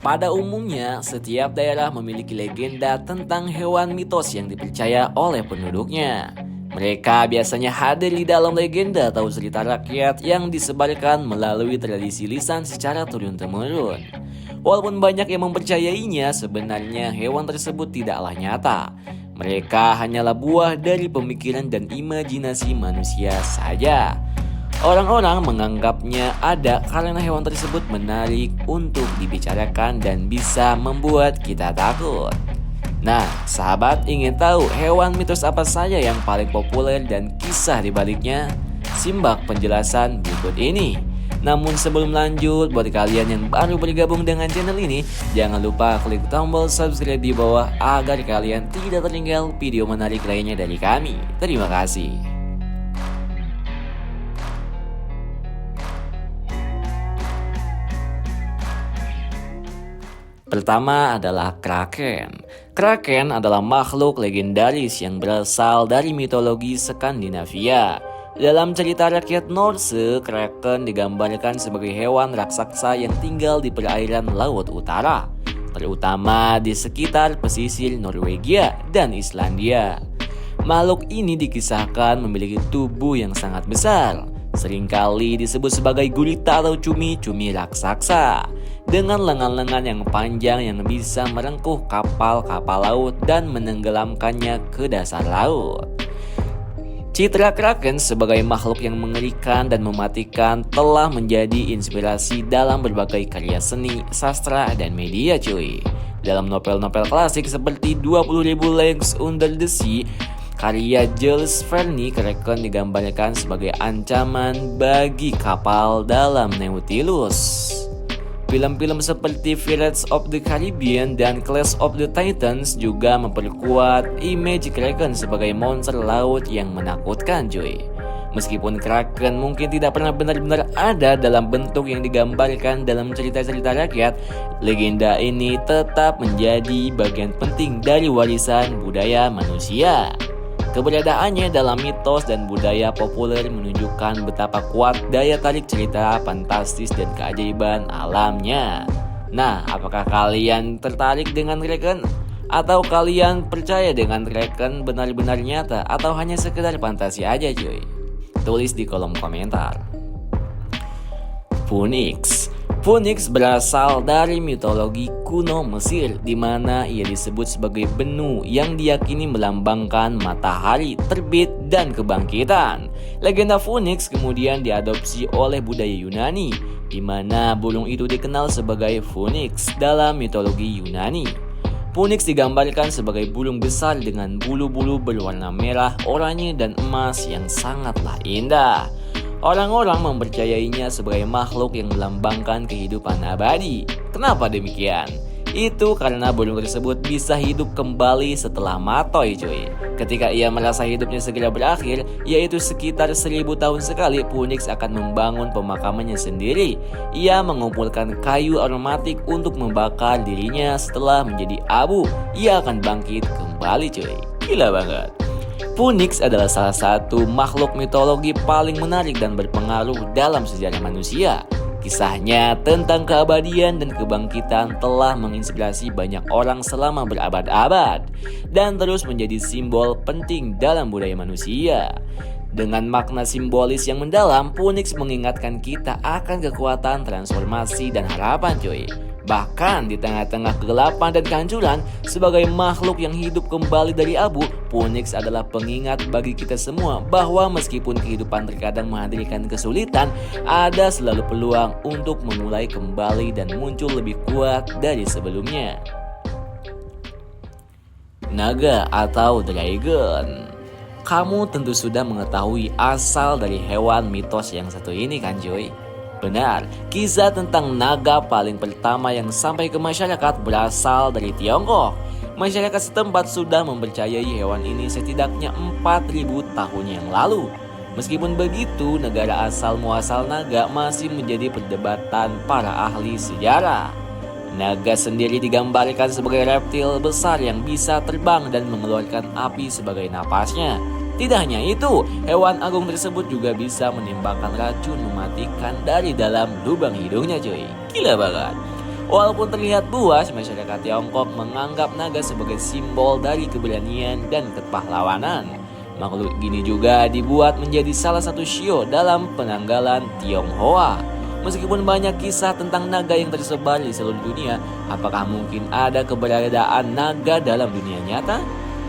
Pada umumnya, setiap daerah memiliki legenda tentang hewan mitos yang dipercaya oleh penduduknya. Mereka biasanya hadir di dalam legenda atau cerita rakyat yang disebarkan melalui tradisi lisan secara turun-temurun. Walaupun banyak yang mempercayainya, sebenarnya hewan tersebut tidaklah nyata. Mereka hanyalah buah dari pemikiran dan imajinasi manusia saja. Orang-orang menganggapnya ada karena hewan tersebut menarik untuk dibicarakan dan bisa membuat kita takut. Nah, sahabat ingin tahu hewan mitos apa saja yang paling populer dan kisah di baliknya? Simak penjelasan berikut ini. Namun sebelum lanjut, buat kalian yang baru bergabung dengan channel ini, jangan lupa klik tombol subscribe di bawah agar kalian tidak tertinggal video menarik lainnya dari kami. Terima kasih. Pertama adalah Kraken. Kraken adalah makhluk legendaris yang berasal dari mitologi Skandinavia. Dalam cerita rakyat Norse, Kraken digambarkan sebagai hewan raksasa yang tinggal di perairan Laut Utara, terutama di sekitar pesisir Norwegia dan Islandia. Makhluk ini dikisahkan memiliki tubuh yang sangat besar, seringkali disebut sebagai gurita atau cumi-cumi raksasa, dengan lengan-lengan yang panjang yang bisa merengkuh kapal-kapal laut dan menenggelamkannya ke dasar laut. Citra Kraken sebagai makhluk yang mengerikan dan mematikan telah menjadi inspirasi dalam berbagai karya seni, sastra, dan media cuy. Dalam novel-novel klasik seperti 20.000 Leagues Under the Sea, karya Jules Verne, Kraken digambarkan sebagai ancaman bagi kapal dalam Nautilus. Film-film seperti Pirates of the Caribbean dan Clash of the Titans juga memperkuat image Kraken sebagai monster laut yang menakutkan cuy. Meskipun Kraken mungkin tidak pernah benar-benar ada dalam bentuk yang digambarkan dalam cerita-cerita rakyat, legenda ini tetap menjadi bagian penting dari warisan budaya manusia. Keberadaannya dalam mitos dan budaya populer menunjukkan betapa kuat daya tarik cerita fantastis dan keajaiban alamnya. Nah, apakah kalian tertarik dengan Kraken? Atau kalian percaya dengan Kraken benar-benar nyata atau hanya sekedar fantasi aja cuy? Tulis di kolom komentar. Phoenix. Phoenix berasal dari mitologi kuno Mesir, di mana ia disebut sebagai bennu yang diyakini melambangkan matahari terbit dan kebangkitan. Legenda Phoenix kemudian diadopsi oleh budaya Yunani, di mana burung itu dikenal sebagai Phoenix dalam mitologi Yunani. Phoenix digambarkan sebagai burung besar dengan bulu-bulu berwarna merah, oranye, dan emas yang sangatlah indah. Orang-orang mempercayainya sebagai makhluk yang melambangkan kehidupan abadi. Kenapa demikian? Itu karena burung tersebut bisa hidup kembali setelah matoy cuy. Ketika ia merasa hidupnya segera berakhir, yaitu sekitar 1000 tahun sekali, Phoenix akan membangun pemakamannya sendiri. Ia mengumpulkan kayu aromatik untuk membakar dirinya. Setelah menjadi abu, ia akan bangkit kembali cuy. Gila banget. Phoenix adalah salah satu makhluk mitologi paling menarik dan berpengaruh dalam sejarah manusia. Kisahnya tentang keabadian dan kebangkitan telah menginspirasi banyak orang selama berabad-abad dan terus menjadi simbol penting dalam budaya manusia. Dengan makna simbolis yang mendalam, Phoenix mengingatkan kita akan kekuatan transformasi dan harapan cuy. Bahkan di tengah-tengah kegelapan dan kehancuran, sebagai makhluk yang hidup kembali dari abu, Phoenix adalah pengingat bagi kita semua bahwa meskipun kehidupan terkadang menghadirkan kesulitan, ada selalu peluang untuk memulai kembali dan muncul lebih kuat dari sebelumnya. Naga atau dragon. Kamu tentu sudah mengetahui asal dari hewan mitos yang satu ini kan cuy? Benar, kisah tentang naga paling pertama yang sampai ke masyarakat berasal dari Tiongkok. Masyarakat setempat sudah mempercayai hewan ini setidaknya 4000 tahun yang lalu. Meskipun begitu, negara asal muasal naga masih menjadi perdebatan para ahli sejarah. Naga sendiri digambarkan sebagai reptil besar yang bisa terbang dan mengeluarkan api sebagai napasnya. Tidak hanya itu, hewan agung tersebut juga bisa menembakkan racun mematikan dari dalam lubang hidungnya cuy. Gila banget. Walaupun terlihat buas, masyarakat Tiongkok menganggap naga sebagai simbol dari keberanian dan kepahlawanan. Makhluk ini juga dibuat menjadi salah satu shio dalam penanggalan Tionghoa. Meskipun banyak kisah tentang naga yang tersebar di seluruh dunia, apakah mungkin ada keberadaan naga dalam dunia nyata?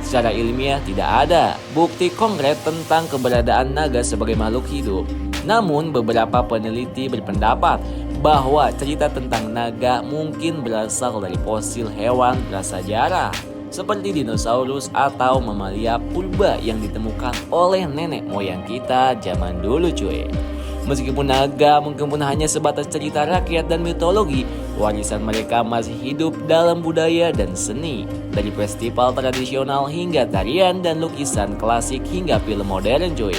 Secara ilmiah tidak ada bukti konkret tentang keberadaan naga sebagai makhluk hidup. Namun beberapa peneliti berpendapat bahwa cerita tentang naga mungkin berasal dari fosil hewan prasejarah seperti dinosaurus atau mamalia purba yang ditemukan oleh nenek moyang kita zaman dulu cuy. Meskipun naga mungkin pun hanya sebatas cerita rakyat dan mitologi, warisan mereka masih hidup dalam budaya dan seni. Dari festival tradisional hingga tarian dan lukisan klasik hingga film modern cuy.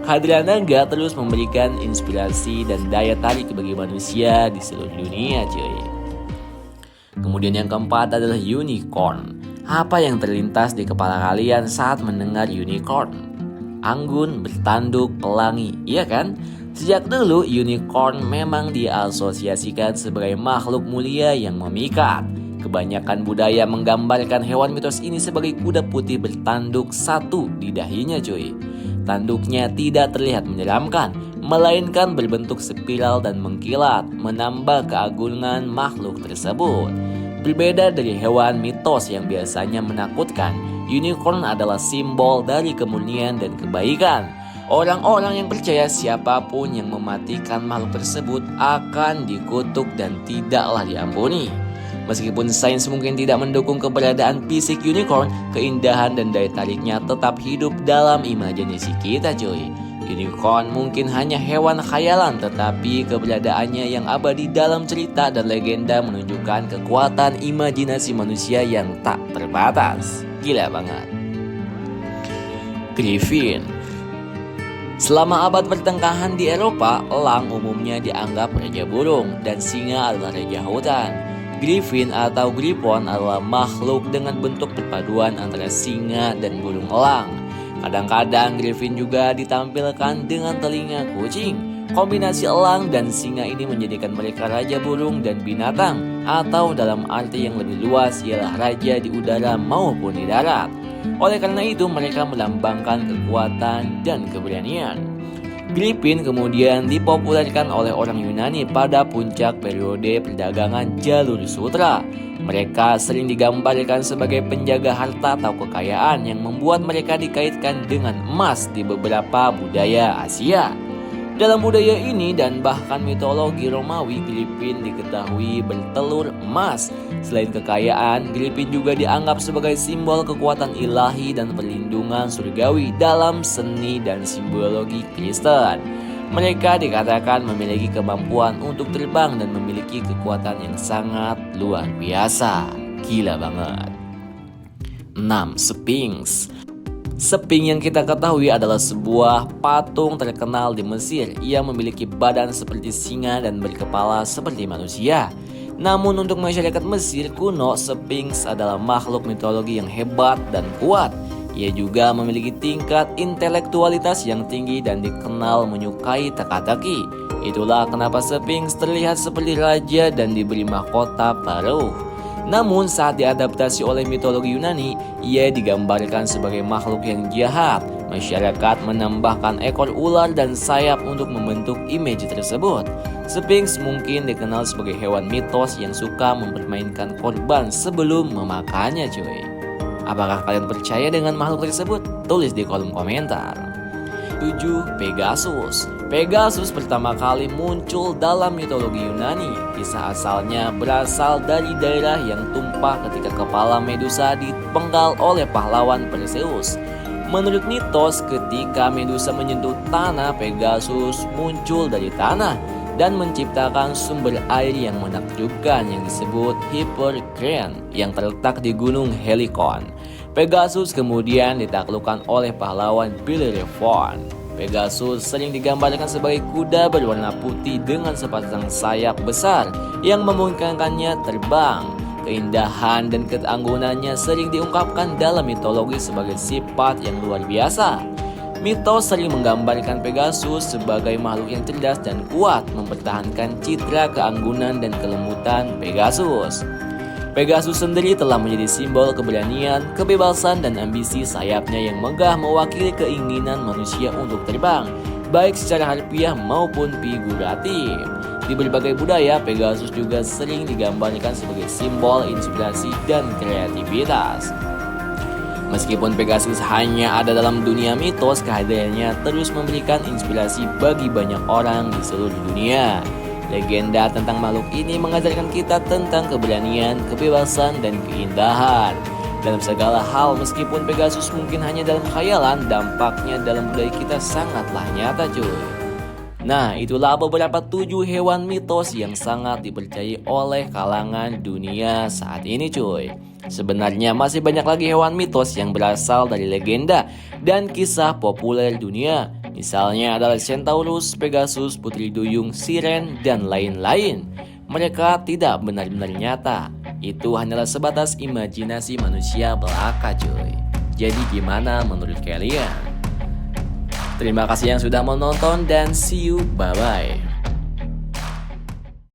Kehadiran naga terus memberikan inspirasi dan daya tarik bagi manusia di seluruh dunia cuy. Kemudian yang keempat adalah unicorn. Apa yang terlintas di kepala kalian saat mendengar unicorn? Anggun, bertanduk, pelangi, iya kan? Sejak dulu unicorn memang diasosiasikan sebagai makhluk mulia yang memikat. Kebanyakan budaya menggambarkan hewan mitos ini sebagai kuda putih bertanduk satu di dahinya cuy. Tanduknya tidak terlihat menyeramkan, melainkan berbentuk spiral dan mengkilat, menambah keagungan makhluk tersebut. Berbeda dari hewan mitos yang biasanya menakutkan, unicorn adalah simbol dari kemurnian dan kebaikan. Orang-orang yang percaya siapapun yang mematikan makhluk tersebut akan dikutuk dan tidaklah diampuni. Meskipun sains mungkin tidak mendukung keberadaan fisik unicorn, keindahan dan daya tariknya tetap hidup dalam imajinasi kita cuy. Unicorn mungkin hanya hewan khayalan, tetapi keberadaannya yang abadi dalam cerita dan legenda menunjukkan kekuatan imajinasi manusia yang tak terbatas. Gila banget. Griffin. Selama abad pertengahan di Eropa, elang umumnya dianggap raja burung dan singa adalah raja hutan. Griffin atau griffon adalah makhluk dengan bentuk perpaduan antara singa dan burung elang. Kadang-kadang griffin juga ditampilkan dengan telinga kucing. Kombinasi elang dan singa ini menjadikan mereka raja burung dan binatang, atau dalam arti yang lebih luas ialah raja di udara maupun di darat. Oleh karena itu mereka melambangkan kekuatan dan keberanian. Griffin kemudian dipopulerkan oleh orang Yunani pada puncak periode perdagangan jalur sutra. Mereka sering digambarkan sebagai penjaga harta atau kekayaan yang membuat mereka dikaitkan dengan emas di beberapa budaya Asia. Dalam budaya ini dan bahkan mitologi Romawi, Griffin diketahui bertelur emas. Selain kekayaan, Griffin juga dianggap sebagai simbol kekuatan ilahi dan perlindungan surgawi dalam seni dan simbologi Kristen. Mereka dikatakan memiliki kemampuan untuk terbang dan memiliki kekuatan yang sangat luar biasa. Gila banget. 6. Sphinx. Sphinx yang kita ketahui adalah sebuah patung terkenal di Mesir yang memiliki badan seperti singa dan berkepala seperti manusia. Namun untuk masyarakat Mesir kuno, Sphinx adalah makhluk mitologi yang hebat dan kuat. Ia juga memiliki tingkat intelektualitas yang tinggi dan dikenal menyukai teka-teki. Itulah kenapa Sphinx terlihat seperti raja dan diberi mahkota paruh. Namun saat diadaptasi oleh mitologi Yunani, ia digambarkan sebagai makhluk yang jahat. Masyarakat menambahkan ekor ular dan sayap untuk membentuk image tersebut. Sphinx mungkin dikenal sebagai hewan mitos yang suka mempermainkan korban sebelum memakannya cuy. Apakah kalian percaya dengan makhluk tersebut? Tulis di kolom komentar. 7. Pegasus. Pegasus pertama kali muncul dalam mitologi Yunani. Kisah asalnya berasal dari daerah yang tumpah ketika kepala Medusa dipenggal oleh pahlawan Perseus. Menurut mitos, ketika Medusa menyentuh tanah, Pegasus muncul dari tanah dan menciptakan sumber air yang menakjubkan yang disebut Hippocrene yang terletak di Gunung Helicon. Pegasus kemudian ditaklukkan oleh pahlawan Bellerophon. Pegasus sering digambarkan sebagai kuda berwarna putih dengan sepasang sayap besar yang memungkinkannya terbang. Keindahan dan ketanggunannya sering diungkapkan dalam mitologi sebagai sifat yang luar biasa. Mitos sering menggambarkan Pegasus sebagai makhluk yang cerdas dan kuat, mempertahankan citra keanggunan dan kelembutan Pegasus. Pegasus sendiri telah menjadi simbol keberanian, kebebasan, dan ambisi. Sayapnya yang megah mewakili keinginan manusia untuk terbang, baik secara harfiah maupun figuratif. Di berbagai budaya, Pegasus juga sering digambarkan sebagai simbol inspirasi dan kreativitas. Meskipun Pegasus hanya ada dalam dunia mitos, kehadirannya terus memberikan inspirasi bagi banyak orang di seluruh dunia. Legenda tentang makhluk ini mengajarkan kita tentang keberanian, kebebasan, dan keindahan. Dalam segala hal, meskipun Pegasus mungkin hanya dalam khayalan, dampaknya dalam budaya kita sangatlah nyata cuy. Nah, itulah beberapa 7 hewan mitos yang sangat dipercayai oleh kalangan dunia saat ini cuy. Sebenarnya masih banyak lagi hewan mitos yang berasal dari legenda dan kisah populer dunia. Misalnya adalah Centaurus, Pegasus, Putri Duyung, Siren, dan lain-lain. Mereka tidak benar-benar nyata. Itu hanyalah sebatas imajinasi manusia belaka cuy. Jadi gimana menurut kalian? Terima kasih yang sudah menonton dan see you, bye-bye.